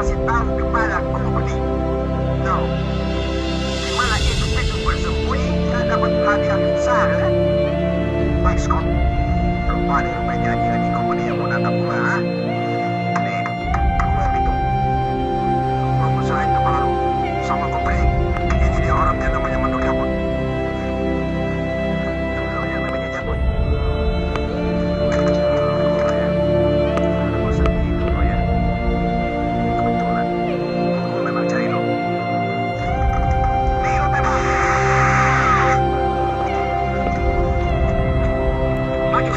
kasih tahu kepada Kukuni. No, di mana itu bersembunyi dan dapat hadiah besar, eh? Baik, Scott. Rupanya janji lagi Kukuni yang mau datang pula, ha? Nih, gue itu. Gue mau serahin kepala lu sama Kukuni. Ini dia orangnya namanya Mandor Jabut. Lo yang namanya Jabut. Maju.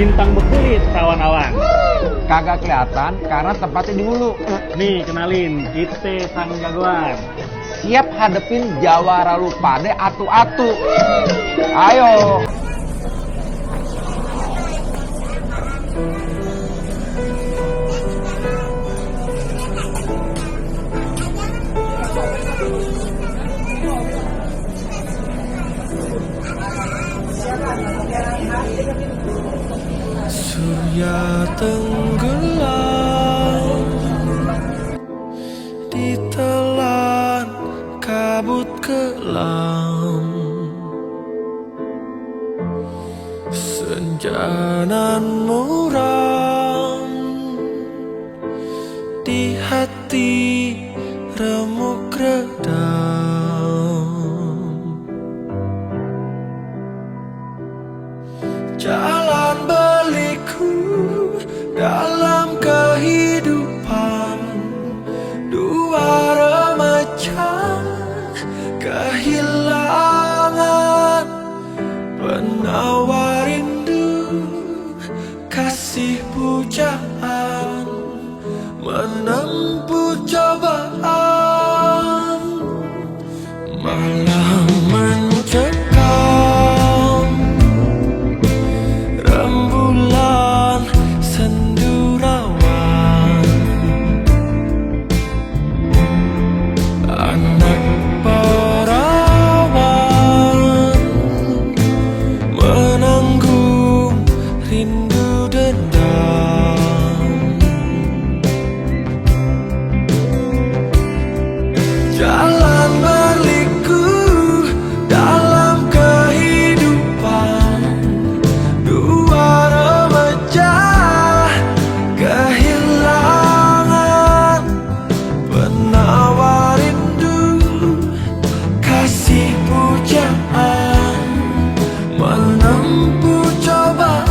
bintang bekulit kawan-kawan. Kagak kelihatan karena tempatnya di hulu. Nih kenalin, kita sang jagoan. Siap hadepin jawara lu pade atu-atu. Ayo. Surya tenggelam ditelan kabut kelam, senja nan muram di hati remuk redam. Jalan berliku dalam kehidupan dua remaja kehilangan penawar rindu, kasih pujaan menempuh cobaan. Malam mencekam, rembulan sendurawan, anak perawan menanggung rindu dendam. Jalan berliku dalam kehidupan dua remaja kehilangan penawar rindu, kasih pujaan menempuh cobaan.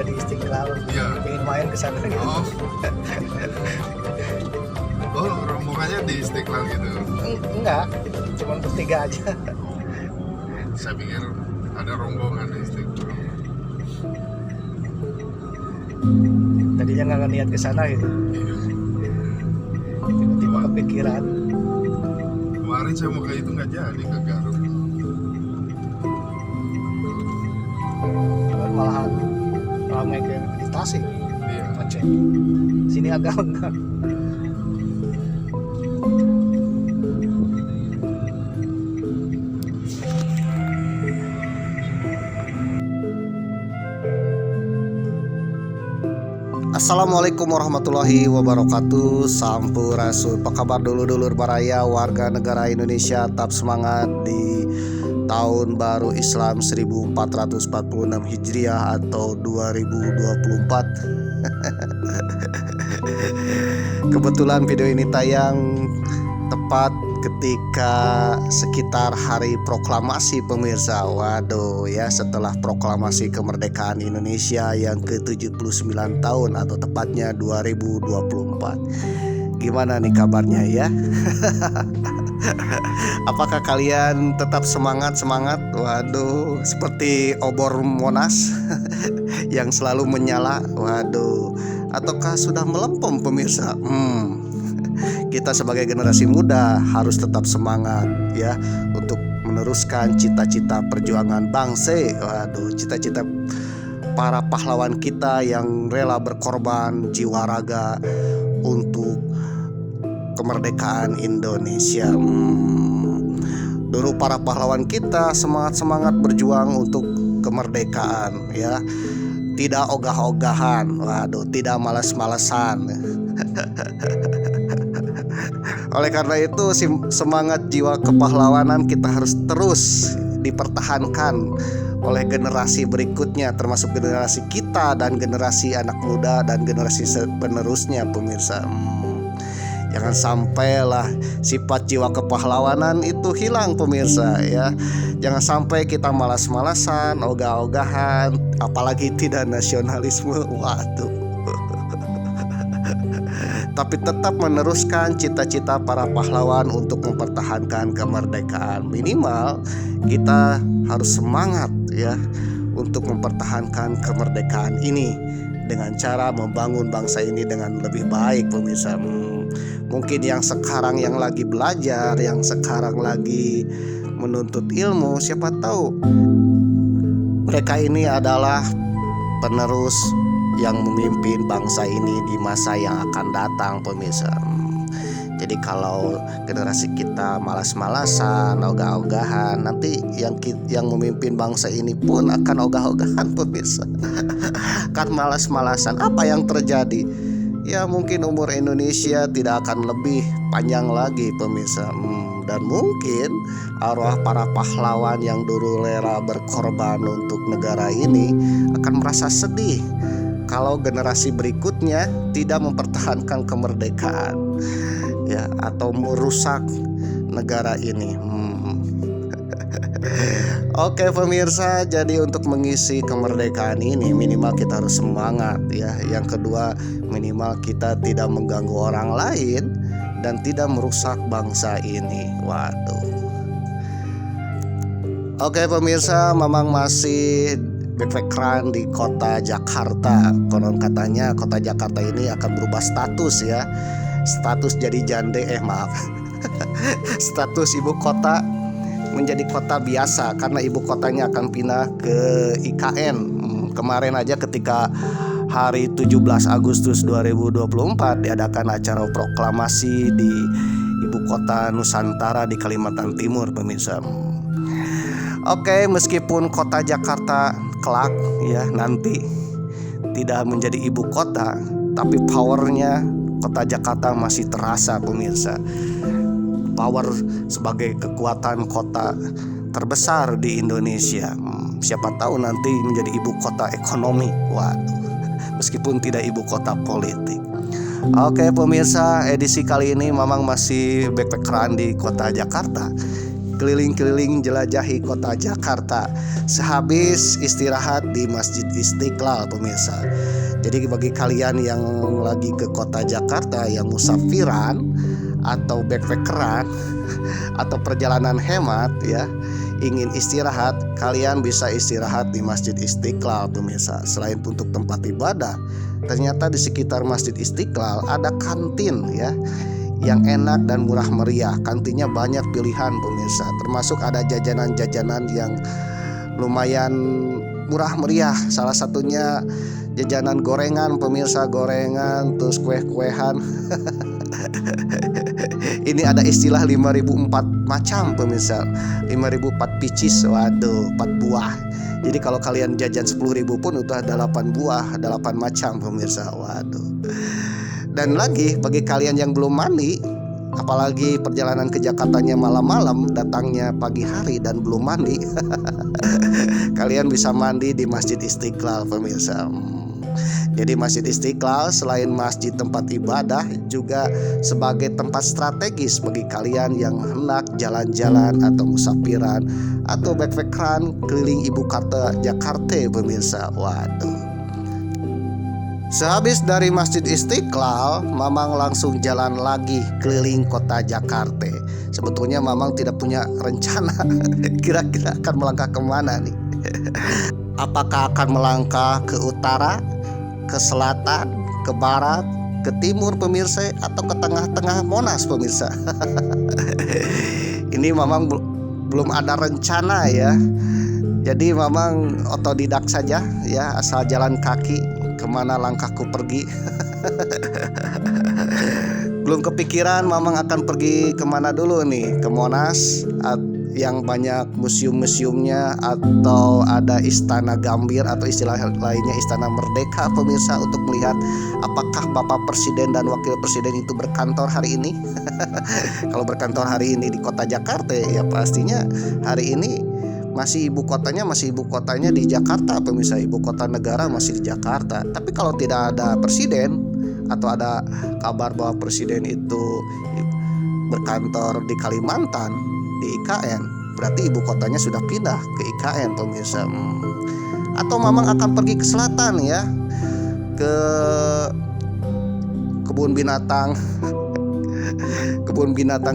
di Istiqlal. Iya. Pengen main ke sana gitu. Oh. Oh, rombongannya di Istiqlal gitu. Enggak, cuma bertiga aja. Saya pikir ada rombongan di Istiqlal. Tadinya nggak niat ke sana gitu. Tiba-tiba kepikiran. Kemarin saya mau ke itu nggak jadi ke Garut. Malahan ramai kayak di Tasik, Iya. macet. Sini agak enggak. Assalamualaikum warahmatullahi wabarakatuh. Sampurasun. Apa kabar dulur-dulur baraya warga negara Indonesia? Tetap semangat di tahun baru Islam 1446 Hijriah atau 2024. Kebetulan video ini tayang tepat ketika sekitar hari proklamasi pemirsa. Waduh ya, setelah proklamasi kemerdekaan Indonesia yang ke-79 tahun atau tepatnya 2024. Gimana nih kabarnya ya? Apakah kalian tetap semangat? Waduh, seperti obor Monas yang selalu menyala. Waduh, ataukah sudah melempem pemirsa? Kita sebagai generasi muda harus tetap semangat ya untuk meneruskan cita-cita perjuangan bangsa. Waduh, cita-cita para pahlawan kita yang rela berkorban jiwa raga untuk kemerdekaan Indonesia. Dulu para pahlawan kita semangat-semangat berjuang untuk kemerdekaan ya. Tidak ogah-ogahan, waduh, tidak malas-malasan. Oleh karena itu semangat jiwa kepahlawanan kita harus terus dipertahankan oleh generasi berikutnya, termasuk generasi kita dan generasi anak muda dan generasi penerusnya pemirsa. Jangan sampailah sifat jiwa kepahlawanan itu hilang pemirsa ya. Jangan sampai kita malas-malasan, ogah-ogahan, apalagi tidak nasionalisme. Waduh. Tapi tetap meneruskan cita-cita para pahlawan untuk mempertahankan kemerdekaan. Minimal kita harus semangat ya untuk mempertahankan kemerdekaan ini dengan cara membangun bangsa ini dengan lebih baik pemirsa. Mungkin yang sekarang yang lagi belajar, yang sekarang lagi menuntut ilmu, siapa tahu mereka ini adalah penerus yang memimpin bangsa ini di masa yang akan datang pemirsa. Jadi kalau generasi kita malas-malasan, ogah-ogahan, nanti yang memimpin bangsa ini pun akan ogah-ogahan pemirsa. Kan malas-malasan, apa yang terjadi? Ya mungkin umur Indonesia tidak akan lebih panjang lagi pemirsa. Dan mungkin arwah para pahlawan yang dulu rela berkorban untuk negara ini akan merasa sedih kalau generasi berikutnya tidak mempertahankan kemerdekaan ya, atau merusak negara ini. Oke pemirsa, jadi untuk mengisi kemerdekaan ini minimal kita harus semangat ya. Yang kedua, minimal kita tidak mengganggu orang lain dan tidak merusak bangsa ini. Waduh. Oke pemirsa, Mamang masih backpackeran di kota Jakarta. Konon katanya kota Jakarta ini akan berubah status ya. Status jadi jande, maaf. Status ibu kota menjadi kota biasa karena ibu kotanya akan pindah ke IKN. Kemarin aja ketika hari 17 Agustus 2024 diadakan acara proklamasi di ibu kota Nusantara di Kalimantan Timur pemirsa. Oke, meskipun kota Jakarta kelak ya nanti tidak menjadi ibu kota, tapi powernya kota Jakarta masih terasa pemirsa. Power sebagai kekuatan kota terbesar di Indonesia. Siapa tahu nanti menjadi ibu kota ekonomi. Waduh, meskipun tidak ibu kota politik. Oke pemirsa, edisi kali ini Mamang masih backpackeran di kota Jakarta. keliling-keliling jelajahi kota Jakarta sehabis istirahat di Masjid Istiqlal pemirsa. Jadi bagi kalian yang lagi ke kota Jakarta yang musafiran atau backpackeran atau perjalanan hemat ya, ingin istirahat, kalian bisa istirahat di Masjid Istiqlal pemirsa. Selain untuk tempat ibadah, ternyata di sekitar Masjid Istiqlal ada kantin ya yang enak dan murah meriah. Kantinnya banyak pilihan pemirsa, termasuk ada jajanan-jajanan yang lumayan murah meriah. Salah satunya jajanan gorengan pemirsa, gorengan terus kue-kuehan. Ini ada istilah 5.004 macam pemirsa, 5.004 pieces, waduh 4 buah. Jadi kalau kalian jajan 10.000 pun udah ada 8 buah, ada 8 macam pemirsa, waduh. Dan lagi bagi kalian yang belum mandi, apalagi perjalanan ke Jakartanya malam-malam, datangnya pagi hari dan belum mandi, kalian bisa mandi di Masjid Istiqlal pemirsa. Jadi Masjid Istiqlal selain masjid tempat ibadah juga sebagai tempat strategis bagi kalian yang hendak jalan-jalan atau musafiran atau backpackeran keliling ibu kota Jakarta pemirsa. Waduh. Sehabis dari Masjid Istiqlal, Mamang langsung jalan lagi keliling kota Jakarta. Sebetulnya Mamang tidak punya rencana kira-kira akan melangkah kemana nih. Apakah akan melangkah ke utara, ke selatan, ke barat, ke timur pemirsa, atau ke tengah-tengah Monas pemirsa? Ini Mamang belum ada rencana ya. Jadi Mamang otodidak saja ya, asal jalan kaki kemana langkahku pergi. Belum kepikiran Mamang akan pergi kemana dulu nih, ke Monas yang banyak museum-museumnya, atau ada Istana Gambir atau istilah lainnya Istana Merdeka pemirsa, untuk melihat apakah Bapak Presiden dan Wakil Presiden itu berkantor hari ini. Kalau berkantor hari ini di kota Jakarta ya pastinya hari ini masih ibu kotanya di Jakarta pemirsa, ibu kota negara masih di Jakarta. Tapi kalau tidak ada presiden atau ada kabar bahwa presiden itu berkantor di Kalimantan, di IKN, berarti ibu kotanya sudah pindah ke IKN pemirsa. Atau Mamang akan pergi ke selatan ya, ke kebun binatang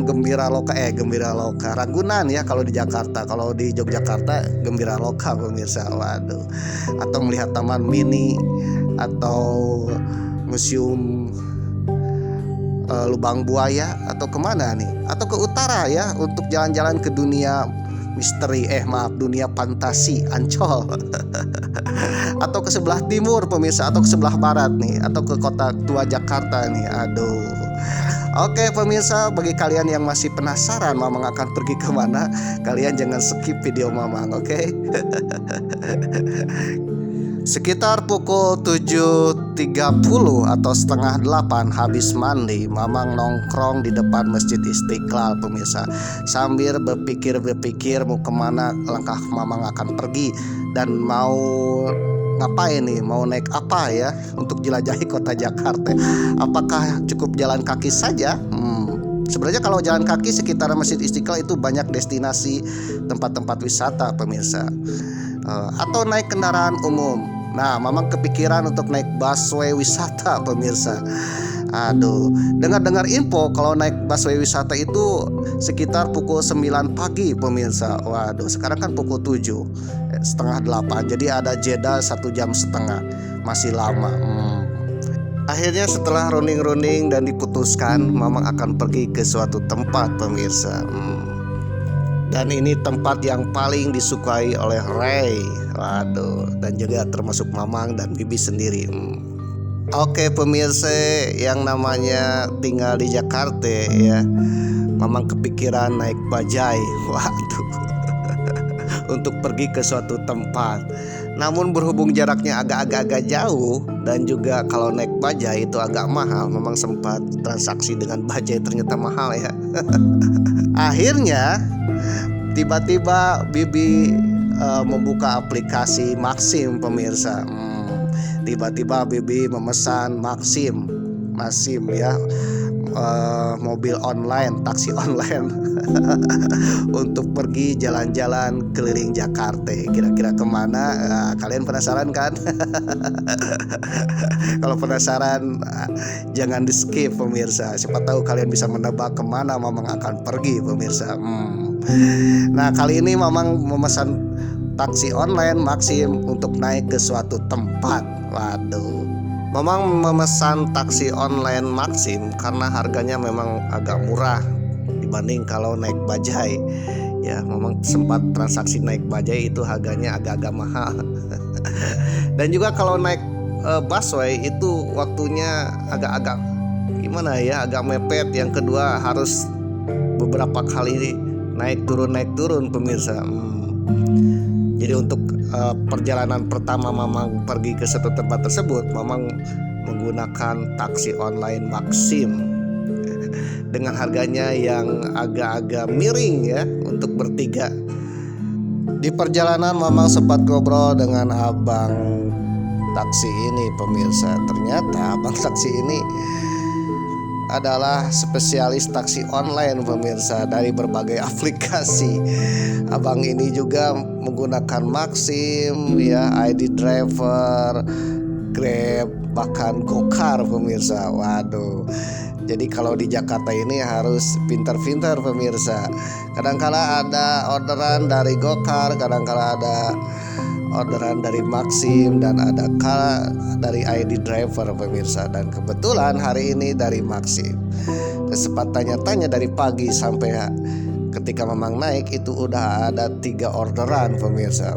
Gembira Loka Ragunan ya kalau di Jakarta. Kalau di Yogyakarta Gembira Loka pemirsa. Waduh. Atau melihat taman mini atau museum Lubang Buaya, atau kemana nih, atau ke utara ya untuk jalan-jalan ke dunia misteri, dunia fantasi Ancol. Atau ke sebelah timur pemirsa, atau ke sebelah barat nih, atau ke kota tua Jakarta nih. Aduh. Oke pemirsa, bagi kalian yang masih penasaran Mamang akan pergi kemana, kalian jangan skip video Mamang, oke? Sekitar pukul 7.30 atau setengah 8 habis mandi, Mamang nongkrong di depan Masjid Istiqlal pemirsa, sambil berpikir mau kemana langkah Mamang akan pergi dan mau ngapain nih, mau naik apa ya untuk jelajahi kota Jakarta. Apakah cukup jalan kaki saja? Sebenarnya kalau jalan kaki sekitar Masjid Istiqlal itu banyak destinasi tempat-tempat wisata pemirsa. Atau naik kendaraan umum. Nah, Mamang kepikiran untuk naik busway wisata pemirsa. Aduh, dengar info kalau naik busway wisata itu sekitar pukul 9 pagi pemirsa. Waduh, sekarang kan pukul 7, setengah 8. Jadi ada jeda 1 jam setengah, masih lama. Akhirnya setelah running dan diputuskan, Mamang akan pergi ke suatu tempat pemirsa. Dan ini tempat yang paling disukai oleh Ray. Waduh, dan juga termasuk Mamang dan Bibi sendiri. Oke pemirsa, yang namanya tinggal di Jakarta ya, Mamang kepikiran naik bajai. Waduh. Untuk pergi ke suatu tempat. Namun berhubung jaraknya agak jauh dan juga kalau naik bajai itu agak mahal, Mamang sempat transaksi dengan bajai, ternyata mahal ya. Akhirnya tiba-tiba Bibi membuka aplikasi Maxim pemirsa. Tiba-tiba Bibi memesan Maxim ya, mobil online, taksi online untuk pergi jalan-jalan keliling Jakarta. Kira-kira kemana? Kalian penasaran kan? Kalau penasaran, jangan di skip pemirsa. Siapa tahu kalian bisa menebak kemana Mamang akan pergi pemirsa. Nah, kali ini Mamang memesan taksi online Maxim untuk naik ke suatu tempat. Waduh, Mamang memesan taksi online Maxim karena harganya memang agak murah dibanding kalau naik bajai. Ya, Mamang sempat transaksi naik bajai itu harganya agak-agak mahal. Dan juga kalau naik busway itu waktunya agak-agak gimana ya, agak mepet. Yang kedua harus beberapa kali naik turun pemirsa. Jadi untuk perjalanan pertama Mamang pergi ke satu tempat tersebut, Mamang menggunakan taksi online Maxim dengan harganya yang agak-agak miring ya untuk bertiga. Di perjalanan Mamang sempat ngobrol dengan abang taksi ini pemirsa. Ternyata abang taksi ini adalah spesialis taksi online pemirsa dari berbagai aplikasi. Abang ini juga menggunakan Maxim ya, ID Driver, Grab, bahkan Gokar pemirsa. Waduh. Jadi kalau di Jakarta ini harus pintar-pintar pemirsa. Kadang-kala ada orderan dari Gokar, kadang-kala ada orderan dari Maxim, dan ada kala dari ID Driver pemirsa. Dan kebetulan hari ini dari Maxim. Sempat tanya-tanya dari pagi sampai ketika Mamang naik itu udah ada 3 orderan pemirsa.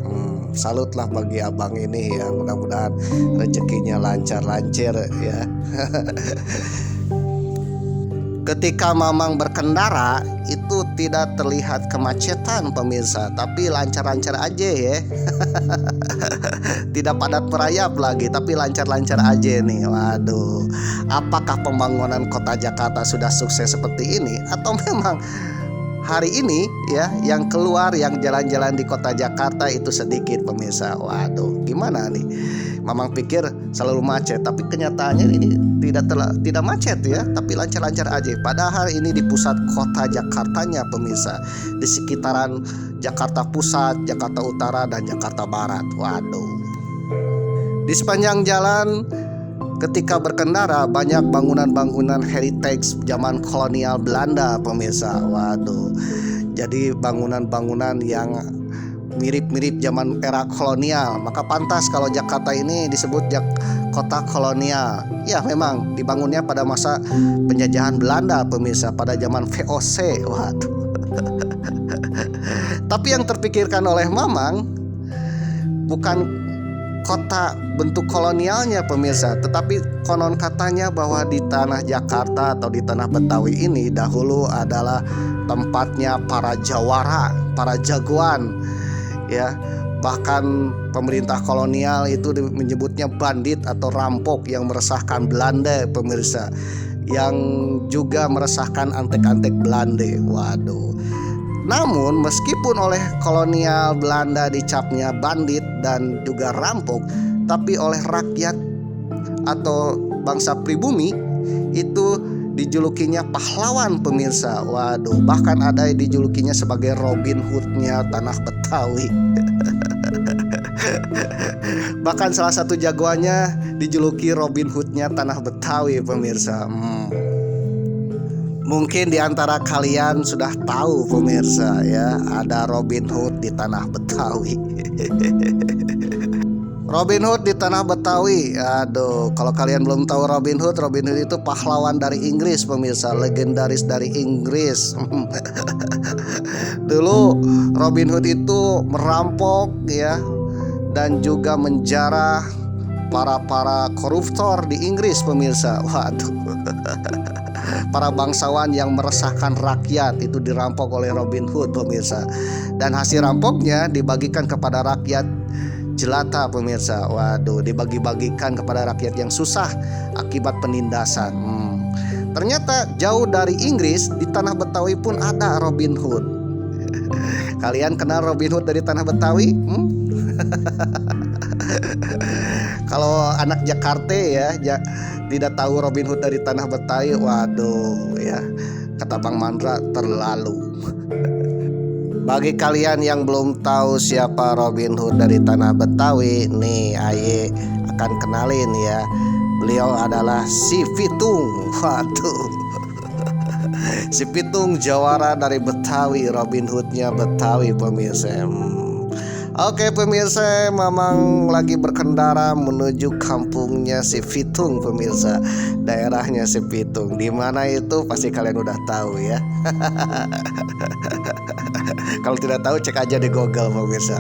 Salutlah bagi abang ini ya, mudah-mudahan rezekinya lancar-lancar ya. Ketika Mamang berkendara itu tidak terlihat kemacetan pemirsa, tapi lancar-lancar aja ya. Tidak padat merayap lagi, tapi lancar-lancar aja nih. Waduh, apakah pembangunan kota Jakarta sudah sukses seperti ini, atau memang hari ini ya yang keluar, yang jalan-jalan di kota Jakarta itu sedikit pemirsa? Waduh, gimana nih? Mamang pikir selalu macet, tapi kenyataannya ini tidak macet ya, tapi lancar-lancar aja. Padahal ini di pusat kota Jakartanya pemirsa, di sekitaran Jakarta Pusat, Jakarta Utara, dan Jakarta Barat. Waduh. Di sepanjang jalan ketika berkendara banyak bangunan-bangunan heritage zaman kolonial Belanda pemirsa. Waduh. Jadi bangunan-bangunan yang mirip-mirip zaman era kolonial. Maka pantas kalau Jakarta ini disebut kota kolonial. Ya memang dibangunnya pada masa penjajahan Belanda pemirsa, pada zaman VOC. Waduh. Tapi yang terpikirkan oleh Mamang bukan kota bentuk kolonialnya pemirsa, tetapi konon katanya bahwa di tanah Jakarta atau di tanah Betawi ini dahulu adalah tempatnya para jawara, para jagoan ya. Bahkan pemerintah kolonial itu menyebutnya bandit atau rampok yang meresahkan Belanda pemirsa, yang juga meresahkan antek-antek Belanda. Waduh. Namun meskipun oleh kolonial Belanda dicapnya bandit dan juga rampok, tapi oleh rakyat atau bangsa pribumi itu dijulukinya pahlawan pemirsa. Waduh, bahkan ada dijulukinya sebagai Robin Hood-nya tanah Betawi. Bahkan salah satu jagoannya dijuluki Robin Hood-nya tanah Betawi pemirsa. Mungkin di antara kalian sudah tahu pemirsa ya, ada Robin Hood di tanah Betawi. Robin Hood di tanah Betawi. Aduh, kalau kalian belum tahu Robin Hood itu pahlawan dari Inggris pemirsa, legendaris dari Inggris. Dulu Robin Hood itu merampok ya, dan juga menjarah para koruptor di Inggris pemirsa. Waduh. Para bangsawan yang meresahkan rakyat itu dirampok oleh Robin Hood pemirsa, dan hasil rampoknya dibagikan kepada rakyat jelata pemirsa. Waduh, dibagi-bagikan kepada rakyat yang susah akibat penindasan. Ternyata jauh dari Inggris, di tanah Betawi pun ada Robin Hood. Kalian kenal Robin Hood dari tanah Betawi? Kalau anak Jakarta ya tidak tahu Robin Hood dari tanah Betawi, waduh ya, kata Bang Mandra terlalu. Bagi kalian yang belum tahu siapa Robin Hood dari tanah Betawi, nih Aye akan kenalin ya. Beliau adalah si Pitung. Waduh. Si Pitung jawara dari Betawi, Robin Hoodnya Betawi pemirsa. Oke pemirsa, Mamang lagi berkendara menuju kampungnya si Pitung pemirsa. Daerahnya si Pitung. Di mana itu pasti kalian udah tahu ya. Kalau tidak tahu cek aja di Google pemirsa.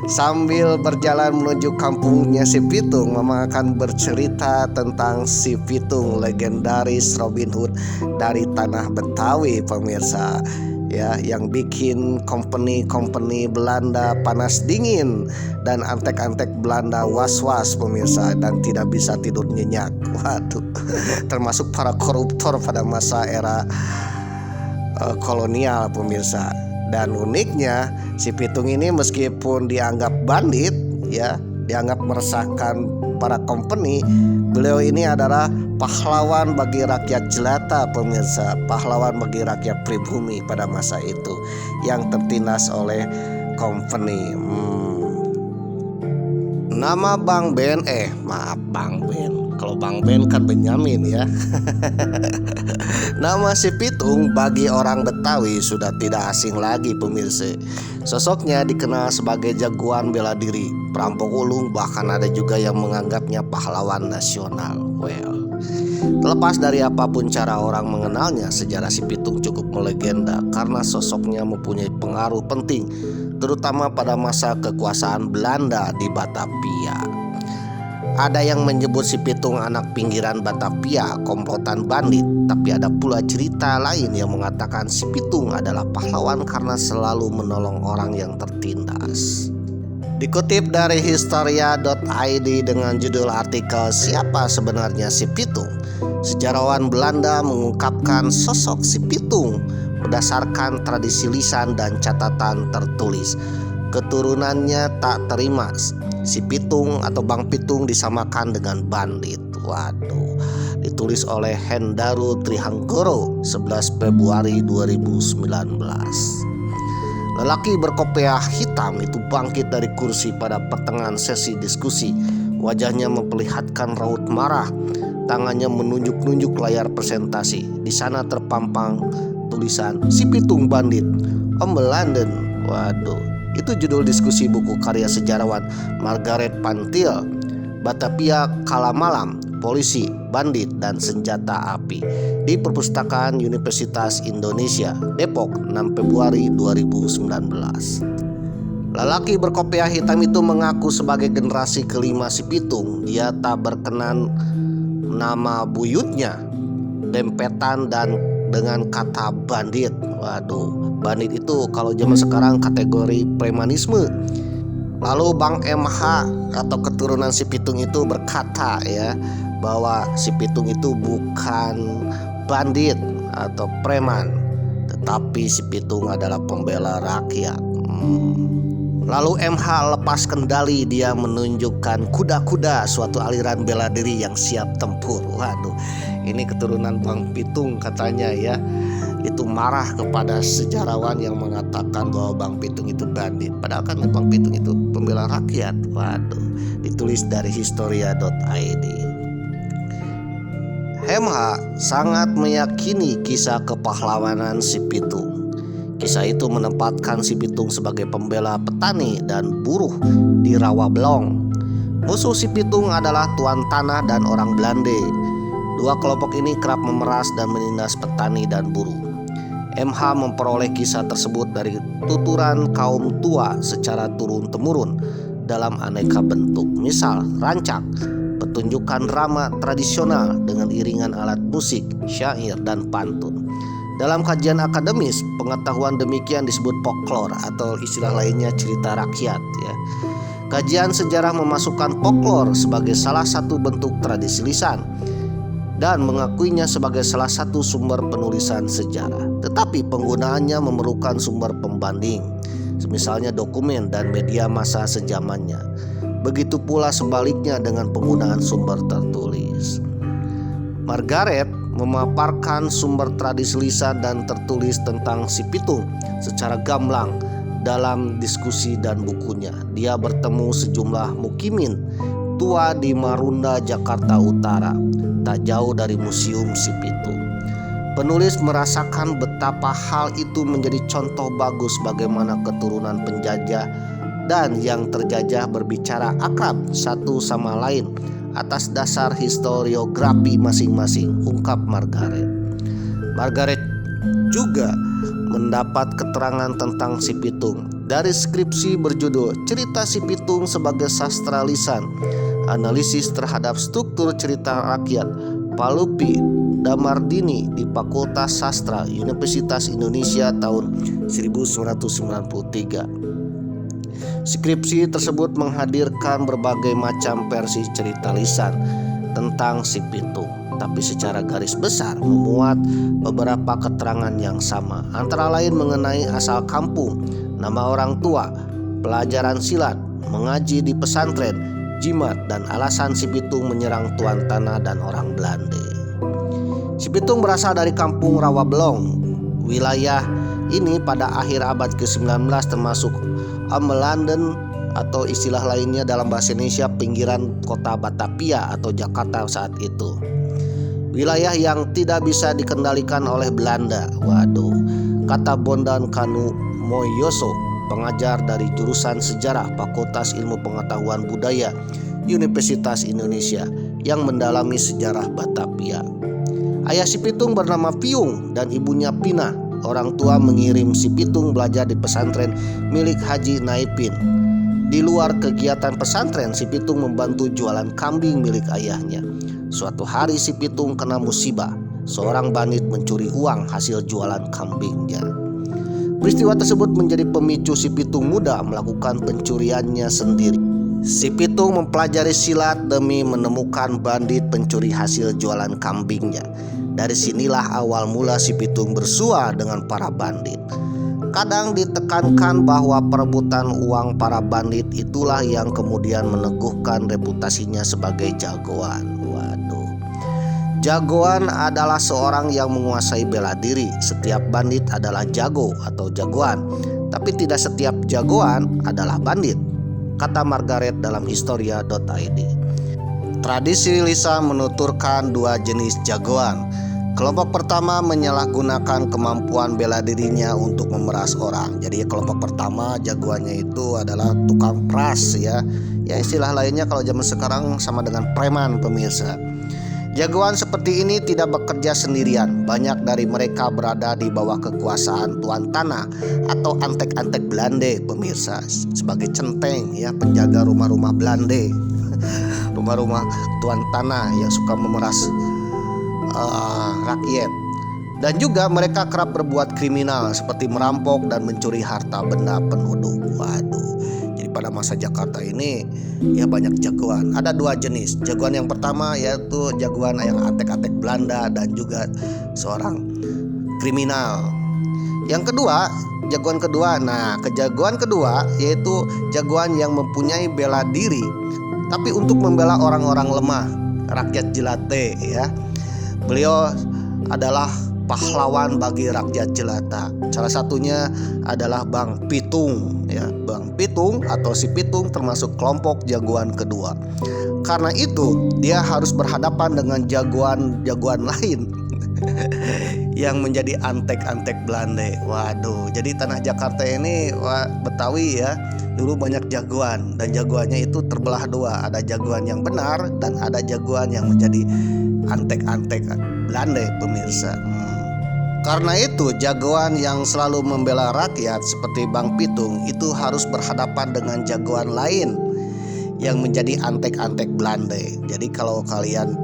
Sambil berjalan menuju kampungnya si Pitung, Mama akan bercerita tentang si Pitung, legendaris Robin Hood dari tanah Betawi pemirsa. Ya, yang bikin company Belanda panas dingin dan antek-antek Belanda was-was pemirsa dan tidak bisa tidur nyenyak. Waduh, termasuk para koruptor pada masa era kolonial pemirsa. Dan uniknya si Pitung ini meskipun dianggap bandit ya, dianggap meresahkan para company, beliau ini adalah pahlawan bagi rakyat jelata pemirsa, pahlawan bagi rakyat pribumi pada masa itu yang tertindas oleh company. Nama Bang Ben, maaf Bang Ben, kalau Bang Ben kan Benyamin ya. Nama si Pitung bagi orang Betawi sudah tidak asing lagi pemirsa. Sosoknya dikenal sebagai jagoan bela diri, perampok ulung, bahkan ada juga yang menganggapnya pahlawan nasional. Well, terlepas dari apapun cara orang mengenalnya, sejarah si Pitung cukup melegenda karena sosoknya mempunyai pengaruh penting, terutama pada masa kekuasaan Belanda di Batavia. Ada yang menyebut si Pitung anak pinggiran Batavia, komplotan bandit. Tapi ada pula cerita lain yang mengatakan si Pitung adalah pahlawan karena selalu menolong orang yang tertindas. Dikutip dari historia.id dengan judul artikel "Siapa sebenarnya si Pitung?", sejarawan Belanda mengungkapkan sosok si Pitung berdasarkan tradisi lisan dan catatan tertulis. Keturunannya tak terima si Pitung atau Bang Pitung disamakan dengan bandit. Waduh, ditulis oleh Hendaru Trihanggoro 11 Februari 2019. Lelaki berkopiah hitam itu bangkit dari kursi pada pertengahan sesi diskusi. Wajahnya memperlihatkan raut marah, tangannya menunjuk-nunjuk layar presentasi. Di sana terpampang tulisan "Si Pitung Bandit, Om London". Waduh, itu judul diskusi buku karya sejarawan Margaret Pantil, Batavia Kala Malam, Polisi, Bandit, dan Senjata Api, di Perpustakaan Universitas Indonesia, Depok, 6 Februari 2019. Lelaki berkopiah hitam itu mengaku sebagai generasi kelima si Pitung. Dia tak berkenan nama buyutnya dempetan dan dengan kata bandit. Waduh, bandit itu kalau zaman sekarang kategori premanisme. Lalu Bang MH atau keturunan si Pitung itu berkata ya bahwa si Pitung itu bukan bandit atau preman, tetapi si Pitung adalah pembela rakyat. Lalu MH lepas kendali, dia menunjukkan kuda-kuda, suatu aliran bela diri yang siap tempur. Waduh, ini keturunan Bang Pitung katanya ya. Itu marah kepada sejarawan yang mengatakan bahwa Bang Pitung itu bandit. Padahal kan Bang Pitung itu pembela rakyat. Waduh, ditulis dari historia.id. MH sangat meyakini kisah kepahlawanan si Pitung. Kisah itu menempatkan si Pitung sebagai pembela petani dan buruh di Rawabelong. Musuh si Pitung adalah tuan tanah dan orang Belanda. Dua kelompok ini kerap memeras dan menindas petani dan buruh. MH memperoleh kisah tersebut dari tuturan kaum tua secara turun-temurun dalam aneka bentuk. Misal rancak, pertunjukan drama tradisional dengan iringan alat musik, syair, dan pantun. Dalam kajian akademis, pengetahuan demikian disebut folklore atau istilah lainnya cerita rakyat ya. Kajian sejarah memasukkan folklore sebagai salah satu bentuk tradisi lisan. dan mengakuinya sebagai salah satu sumber penulisan sejarah. Tetapi penggunaannya memerlukan sumber pembanding, misalnya dokumen dan media massa sejamannya. Begitu pula sebaliknya dengan penggunaan sumber tertulis. Margaret memaparkan sumber tradisi lisan dan tertulis tentang si Pitung secara gamblang dalam diskusi dan bukunya. Dia bertemu sejumlah mukimin tua di Marunda, Jakarta Utara, tak jauh dari Museum Si Pitung. Penulis merasakan betapa hal itu menjadi contoh bagus bagaimana keturunan penjajah dan yang terjajah berbicara akrab satu sama lain atas dasar historiografi masing-masing, ungkap Margaret. Margaret juga mendapat keterangan tentang Si Pitung dari skripsi berjudul Cerita Si Pitung sebagai Sastra Lisan, Analisis terhadap Struktur Cerita Rakyat, Palupi Damardini di Fakultas Sastra Universitas Indonesia tahun 1993. Skripsi tersebut menghadirkan berbagai macam versi cerita lisan tentang Si Pitung, tapi secara garis besar memuat beberapa keterangan yang sama, antara lain mengenai asal kampung, nama orang tua, pelajaran silat, mengaji di pesantren, jimat, dan alasan Si Pitung menyerang tuan tanah dan orang Belanda. Si Pitung berasal dari kampung Rawabelong. Wilayah ini pada akhir abad ke-19 termasuk Amelanden atau istilah lainnya dalam bahasa Indonesia pinggiran kota Batavia atau Jakarta saat itu. Wilayah yang tidak bisa dikendalikan oleh Belanda. Waduh, kata Bondan Kanu Moyoso, pengajar dari jurusan sejarah Fakultas Ilmu Pengetahuan Budaya Universitas Indonesia yang mendalami sejarah Batavia. Ayah Si Pitung bernama Piung dan ibunya Pina. Orang tua mengirim Si Pitung belajar di pesantren milik Haji Naipin. Di luar kegiatan pesantren, Si Pitung membantu jualan kambing milik ayahnya. Suatu hari Si Pitung kena musibah. Seorang bandit mencuri uang hasil jualan kambingnya. Peristiwa tersebut menjadi pemicu Si Pitung muda melakukan pencuriannya sendiri. Si Pitung mempelajari silat demi menemukan bandit pencuri hasil jualan kambingnya. Dari sinilah awal mula Si Pitung bersua dengan para bandit. Kadang ditekankan bahwa perebutan uang para bandit itulah yang kemudian meneguhkan reputasinya sebagai jagoan. Waduh. Jagoan adalah seorang yang menguasai bela diri. Setiap bandit adalah jago atau jagoan, tapi tidak setiap jagoan adalah bandit, kata Margaret dalam historia.id. Tradisi lisan menuturkan dua jenis jagoan. Kelompok pertama menyalahgunakan kemampuan bela dirinya untuk memeras orang. Jadi kelompok pertama jagoannya itu adalah tukang peras ya. Ya istilah lainnya kalau zaman sekarang sama dengan preman pemirsa. Jagoan seperti ini tidak bekerja sendirian. Banyak dari mereka berada di bawah kekuasaan tuan tanah atau antek-antek Belanda pemirsa, sebagai centeng ya, penjaga rumah-rumah Belanda. Rumah-rumah tuan tanah yang suka memeras rakyat. Dan juga mereka kerap berbuat kriminal seperti merampok dan mencuri harta benda penduduk. Waduh. Jadi pada masa Jakarta ini ya banyak jagoan. Ada dua jenis. Jagoan yang pertama yaitu jagoan yang antek-antek Belanda dan juga seorang kriminal. Yang kedua, jagoan kedua. Nah, kejagoan kedua yaitu jagoan yang mempunyai bela diri tapi untuk membela orang-orang lemah, rakyat jelata ya. Beliau adalah pahlawan bagi rakyat jelata. Salah satunya adalah Bang Pitung ya. Bang Pitung atau Si Pitung termasuk kelompok jagoan kedua. Karena itu dia harus berhadapan dengan jagoan-jagoan lain yang menjadi antek-antek Belanda. Waduh, jadi tanah Jakarta ini Betawi ya, dulu banyak jagoan dan jagoannya itu terbelah dua. Ada jagoan yang benar dan ada jagoan yang menjadi antek-antek Belanda pemirsa. Karena itu jagoan yang selalu membela rakyat seperti Bang Pitung itu harus berhadapan dengan jagoan lain yang menjadi antek-antek Belanda. Jadi kalau kalian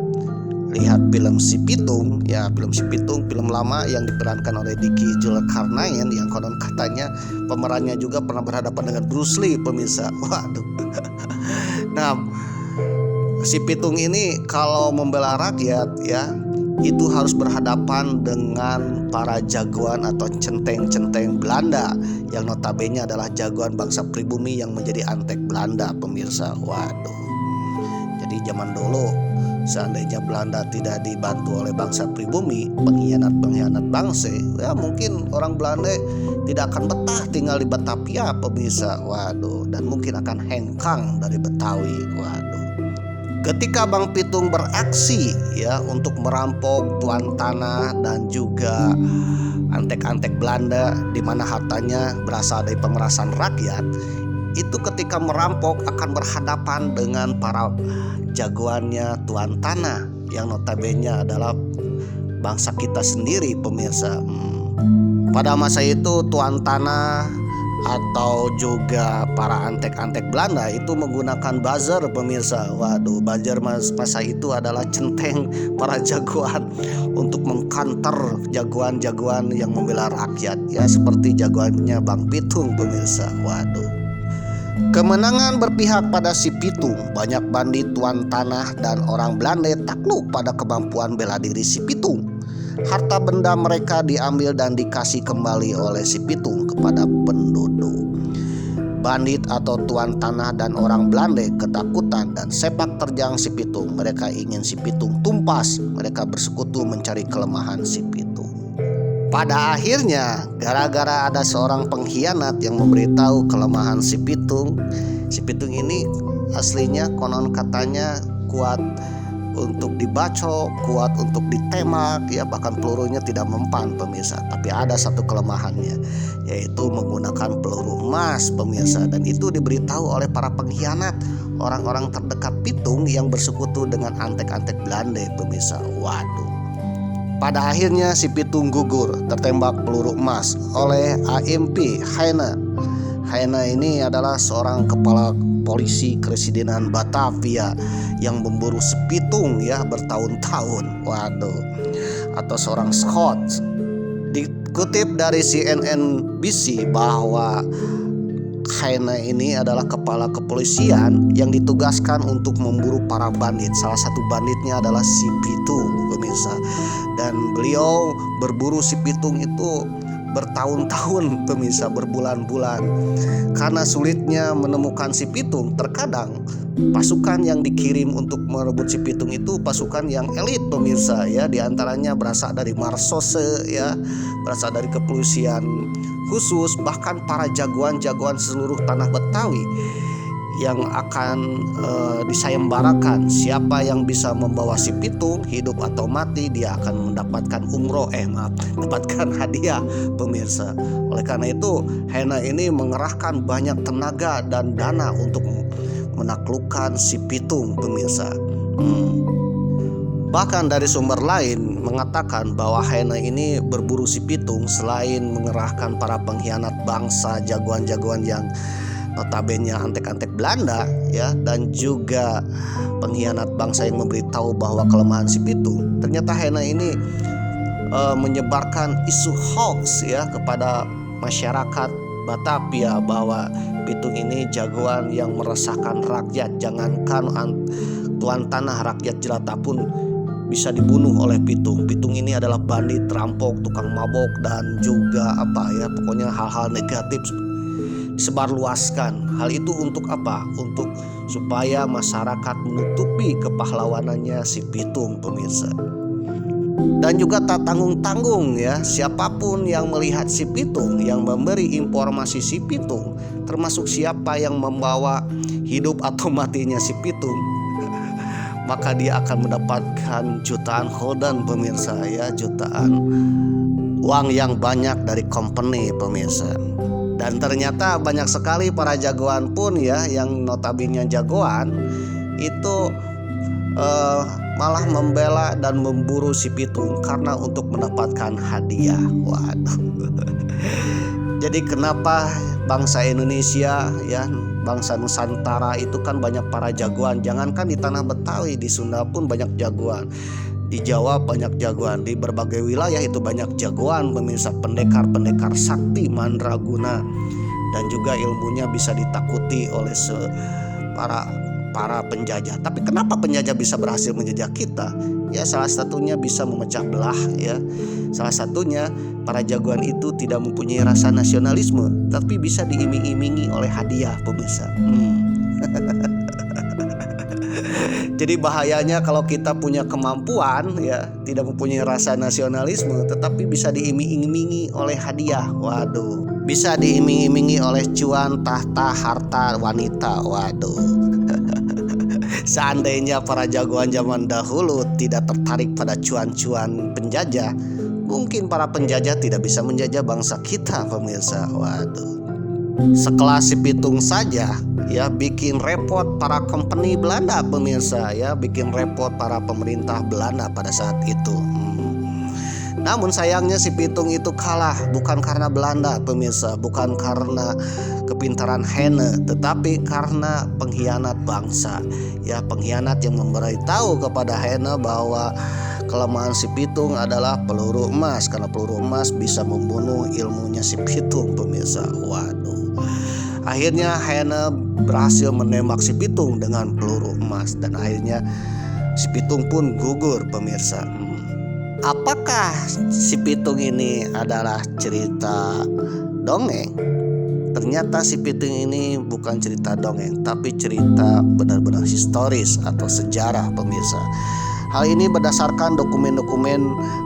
lihat film Si Pitung ya, film Si Pitung film lama yang diperankan oleh Diki Zulkarnain yang konon katanya pemerannya juga pernah berhadapan dengan Bruce Lee pemirsa. Waduh. Nah, si Pitung ini kalau membela rakyat ya itu harus berhadapan dengan para jagoan atau centeng-centeng Belanda yang notabene adalah jagoan bangsa pribumi yang menjadi antek Belanda, pemirsa. Waduh. Jadi zaman dulu seandainya Belanda tidak dibantu oleh bangsa pribumi, pengkhianat bangsa, ya mungkin orang Belanda tidak akan betah tinggal di Batavia, pemirsa. Waduh, dan mungkin akan hengkang dari Betawi. Waduh. Ketika Bang Pitung beraksi ya untuk merampok tuan tanah dan juga antek-antek Belanda di mana hartanya berasal dari pemerasan rakyat, itu ketika merampok akan berhadapan dengan para jagoannya tuan tanah yang notabene adalah bangsa kita sendiri, pemirsa. Pada masa itu tuan tanah atau juga para antek-antek Belanda itu menggunakan buzzer, pemirsa. Waduh, buzzer masa itu adalah centeng para jagoan untuk mengkanter jagoan-jagoan yang membela rakyat ya, seperti jagoannya Bang Pitung, pemirsa. Waduh. Kemenangan berpihak pada si Pitung. Banyak bandit tuan tanah dan orang Belanda takluk pada kemampuan bela diri si Pitung. Harta benda mereka diambil dan dikasih kembali oleh si Pitung kepada penduduk. Bandit atau tuan tanah dan orang Belanda ketakutan dan sepak terjang si Pitung. Mereka ingin si Pitung tumpas. Mereka bersekutu mencari kelemahan si Pitung. Pada akhirnya, gara-gara ada seorang pengkhianat yang memberitahu kelemahan si Pitung. Si Pitung ini aslinya konon katanya kuat untuk dibacok, kuat untuk ditembak ya, bahkan pelurunya tidak mempan, pemirsa. Tapi ada satu kelemahannya, yaitu menggunakan peluru emas, pemirsa. Dan itu diberitahu oleh para pengkhianat, orang-orang terdekat Pitung yang bersekutu dengan antek-antek Belanda, pemirsa. Waduh. Pada akhirnya si Pitung gugur tertembak peluru emas oleh AMP Heine. Heine ini adalah seorang kepala polisi Kresidenan Batavia yang memburu si Pitung ya bertahun-tahun. Waduh. Atau seorang Scott. Dikutip dari CNNBC bahwa Heine ini adalah kepala kepolisian yang ditugaskan untuk memburu para bandit. Salah satu banditnya adalah si Pitung, pemirsa. Dan beliau berburu si Pitung itu bertahun-tahun, pemirsa, berbulan-bulan. Karena sulitnya menemukan si Pitung, terkadang pasukan yang dikirim untuk merebut si Pitung itu pasukan yang elit, pemirsa ya. Di antaranya berasal dari Marsose ya, berasal dari kepolisian khusus, bahkan para jagoan-jagoan seluruh tanah Betawi yang akan disayembarakan. Siapa yang bisa membawa si Pitung hidup atau mati, dia akan mendapatkan mendapatkan hadiah, pemirsa. Oleh karena itu Heine ini mengerahkan banyak tenaga dan dana untuk menaklukkan si Pitung, pemirsa. Bahkan dari sumber lain mengatakan bahwa Heine ini berburu si Pitung selain mengerahkan para pengkhianat bangsa, jagoan-jagoan yang notabene antek-antek Belanda ya, dan juga pengkhianat bangsa yang memberitahu bahwa kelemahan si Pitung. Ternyata Heine ini menyebarkan isu hoax ya kepada masyarakat Batavia bahwa Pitung ini jagoan yang meresahkan rakyat. Jangankan tuan tanah, rakyat jelata pun bisa dibunuh oleh Pitung. Pitung ini adalah bandit, rampok, tukang mabok, dan juga pokoknya hal-hal negatif disebarluaskan. Hal itu untuk apa? Untuk supaya masyarakat menutupi kepahlawanannya si Pitung, pemirsa. Dan juga tak tanggung-tanggung ya, siapapun yang melihat si Pitung, yang memberi informasi si Pitung, termasuk siapa yang membawa hidup atau matinya si Pitung, maka dia akan mendapatkan jutaan holden, pemirsa ya, jutaan uang yang banyak dari company, pemirsa. Dan ternyata banyak sekali para jagoan pun ya, yang notabene jagoan itu malah membela dan memburu si Pitung karena untuk mendapatkan hadiah. Waduh. Jadi kenapa bangsa Indonesia ya, bangsa Nusantara itu kan banyak para jagoan. Jangankan di tanah Betawi, di Sunda pun banyak jagoan, di Jawa banyak jagoan, di berbagai wilayah itu banyak jagoan, pemirsa. Pendekar-pendekar sakti, mandraguna, dan juga ilmunya bisa ditakuti oleh para para penjajah. Tapi kenapa penjajah bisa berhasil menjajah kita? Ya salah satunya bisa memecah belah ya. Salah satunya para jagoan itu tidak mempunyai rasa nasionalisme, tapi bisa diiming-imingi oleh hadiah pemirsa. Jadi bahayanya kalau kita punya kemampuan ya, tidak mempunyai rasa nasionalisme, tetapi bisa diiming-imingi oleh hadiah. Waduh, bisa diiming-imingi oleh cuan, tahta, harta, wanita. Waduh. Seandainya para jagoan zaman dahulu tidak tertarik pada cuan-cuan penjajah, mungkin para penjajah tidak bisa menjajah bangsa kita pemirsa. Waduh. Sekelas si Pitung saja ya bikin repot para company Belanda pemirsa ya, bikin repot para pemerintah Belanda pada saat itu. Namun sayangnya si Pitung itu kalah bukan karena Belanda pemirsa, bukan karena kepintaran Heine, tetapi karena pengkhianat bangsa. Ya, pengkhianat yang memberitahu kepada Heine bahwa kelemahan si Pitung adalah peluru emas, karena peluru emas bisa membunuh ilmunya si Pitung pemirsa. Waduh. Akhirnya Heine berhasil menembak si Pitung dengan peluru emas dan akhirnya si Pitung pun gugur pemirsa. Apakah si Pitung ini adalah cerita dongeng? Ternyata si Pitung ini bukan cerita dongeng, tapi cerita benar-benar historis atau sejarah pemirsa. Hal ini berdasarkan dokumen-dokumen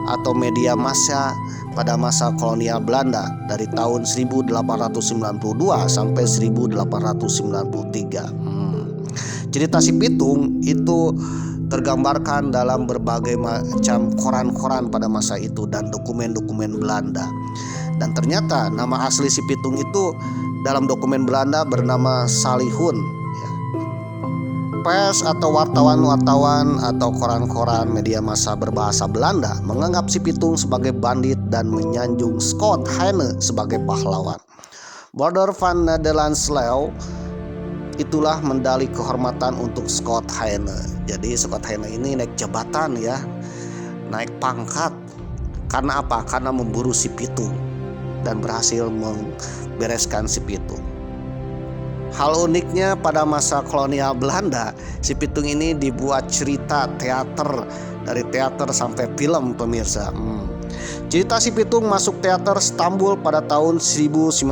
atau media massa pada masa kolonial Belanda dari tahun 1892 sampai 1893. Cerita si Pitung itu tergambarkan dalam berbagai macam koran-koran pada masa itu dan dokumen-dokumen Belanda. Dan ternyata nama asli si Pitung itu dalam dokumen Belanda bernama Salihun. Pers atau wartawan-wartawan atau koran-koran media massa berbahasa Belanda menganggap si Pitung sebagai bandit dan menyanjung Scott Heine sebagai pahlawan. Border van Nederlands-Leeuw itulah medali kehormatan untuk Scott Heine. Jadi Scott Heine ini naik jabatan ya, naik pangkat. Karena apa? Karena memburu si Pitung dan berhasil membereskan si Pitung. Hal uniknya pada masa kolonial Belanda, si Pitung ini dibuat cerita teater, dari teater sampai film pemirsa. Cerita si Pitung masuk teater Istanbul pada tahun 1910.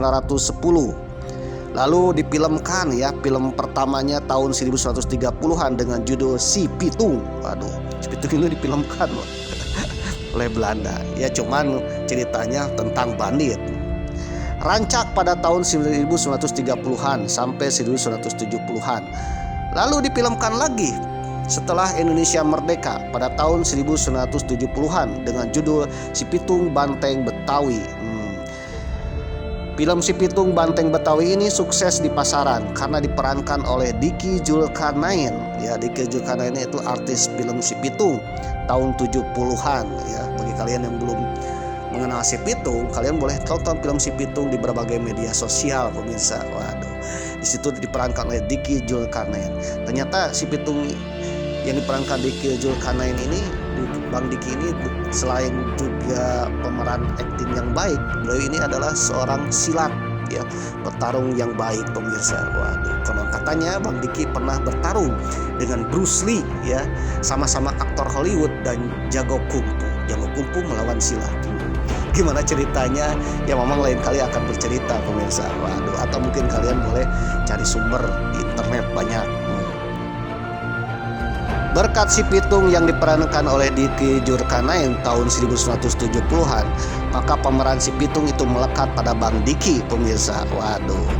Lalu difilmkan ya, film pertamanya tahun 1930-an dengan judul Si Pitung. Waduh, Si Pitung ini difilmkan loh oleh Belanda. Ya cuman ceritanya tentang bandit. Rancak pada tahun 1930-an sampai 1970-an. Lalu difilmkan lagi setelah Indonesia merdeka pada tahun 1970-an dengan judul Si Pitung Banteng Betawi. Film Si Pitung Banteng Betawi ini sukses di pasaran karena diperankan oleh Diki Zulkarnain. Ya, Diki Zulkarnain itu artis film Si Pitung tahun 70-an ya. Bagi kalian yang belum mengenal Si Pitung, kalian boleh tonton film Si Pitung di berbagai media sosial pemirsa. Waduh. Di situ diperankan oleh Diki Zulkarnain. Ternyata Si Pitung yang diperankan Diki Zulkarnain ini, Bang Diki ini selain juga pemeran akting yang baik, beliau ini adalah seorang silat ya, petarung yang baik pemirsa. Waduh, konon katanya Bang Diki pernah bertarung dengan Bruce Lee ya, sama-sama aktor Hollywood dan jago kungfu. Jago kungfu melawan silat. Gimana ceritanya? Ya memang lain kali akan bercerita pemirsa. Waduh, atau mungkin kalian boleh cari sumber di internet banyak. Berkat Si Pitung yang diperankan oleh Diki Zulkarnain tahun 1970-an, maka pemeran Si Pitung itu melekat pada Bang Diki pemirsa. Waduh,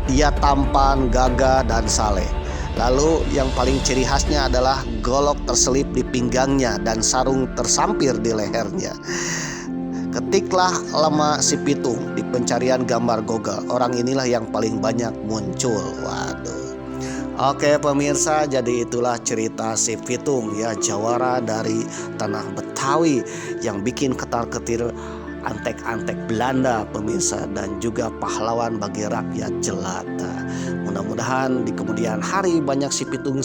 dia tampan, gagah, dan saleh. Lalu yang paling ciri khasnya adalah golok terselip di pinggangnya dan sarung tersampir di lehernya. Ketiklah lama Si Pitung di pencarian gambar Google, orang inilah yang paling banyak muncul. Waduh. Oke pemirsa, jadi itulah cerita Si Pitung ya, jawara dari tanah Betawi yang bikin ketar-ketir antek-antek Belanda pemirsa, dan juga pahlawan bagi rakyat jelata. Mudah-mudahan di kemudian hari banyak Si Pitung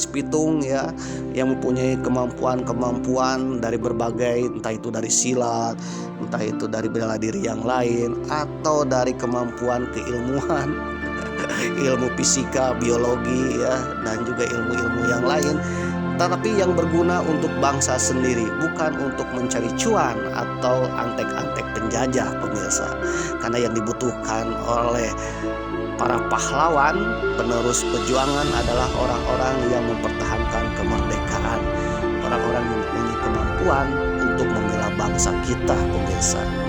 ya yang mempunyai kemampuan dari berbagai, entah itu dari silat, entah itu dari bela diri yang lain, atau dari kemampuan keilmuan ilmu fisika, biologi ya, dan juga ilmu-ilmu yang lain, tetapi yang berguna untuk bangsa sendiri, bukan untuk mencari cuan atau antek-antek penjajah pemirsa. Karena yang dibutuhkan oleh para pahlawan penerus perjuangan adalah orang-orang yang mempertahankan kemerdekaan, orang-orang yang mempunyai kemampuan untuk membela bangsa kita pemirsa.